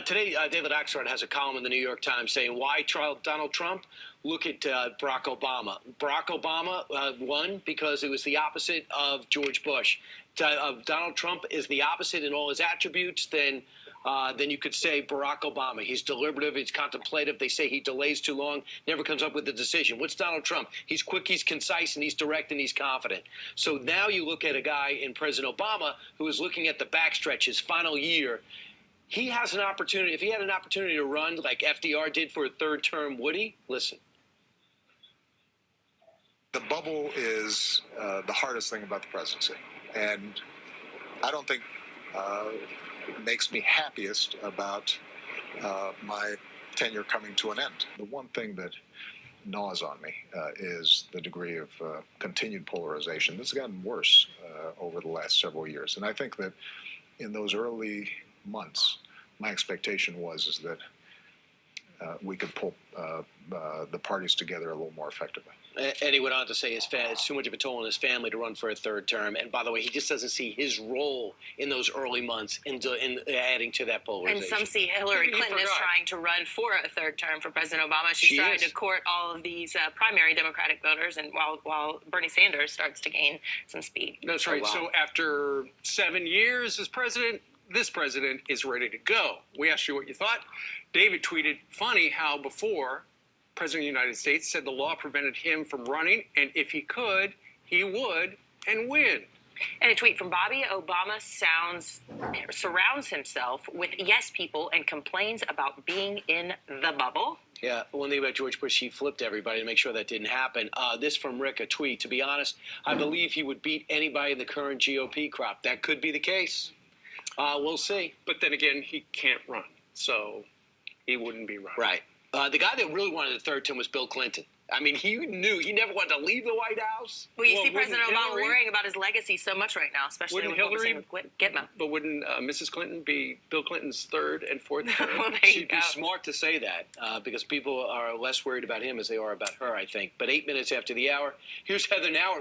Today, David Axelrod has a column in the New York Times saying, why trial Donald Trump? Look at Barack Obama. Barack Obama won because it was the opposite of George Bush. Donald Trump is the opposite in all his attributes. Then you could say Barack Obama. He's deliberative, he's contemplative. They say he delays too long, never comes up with a decision. What's Donald Trump? He's quick, he's concise, and he's direct, and he's confident. So now you look at a guy in President Obama who is looking at the backstretch, his final year. He has an opportunity. If he had an opportunity to run like FDR did for a third term, would he? Listen. The bubble is the hardest thing about the presidency. And I don't think it makes me happiest about my tenure coming to an end. The one thing that gnaws on me is the degree of continued polarization. This has gotten worse over the last several years. And I think that in those early months, my expectation was that we could pull the parties together a little more effectively. And he went on to say it's too much of a toll on his family to run for a third term. And by the way, he just doesn't see his role in those early months in adding to that polarization. And some see Hillary Clinton is trying to run for a third term for President Obama. She's trying to court all of these primary Democratic voters, and while Bernie Sanders starts to gain some speed. That's right. So after 7 years as president, this president is ready to go. We asked you what you thought. David tweeted, funny how before President of the United States said the law prevented him from running, and if he could, he would, and win. And a tweet from Bobby: Obama surrounds himself with yes people and complains about being in the bubble. Yeah, one thing about George Bush, he flipped everybody to make sure that didn't happen. This from Rick, a tweet. To be honest, I believe he would beat anybody in the current GOP crop. That could be the case. We'll see. But then again, he can't run, so he wouldn't be running. Right. The guy that really wanted the third term was Bill Clinton. I mean, he knew he never wanted to leave the White House. Well, you see President Obama worrying about his legacy so much right now, especially with what we're seeing with Gitmo. But wouldn't Mrs. Clinton be Bill Clinton's third and fourth term? Well, she'd be smart to say that because people are less worried about him as they are about her, I think. But 8 minutes after the hour, here's Heather Nauert.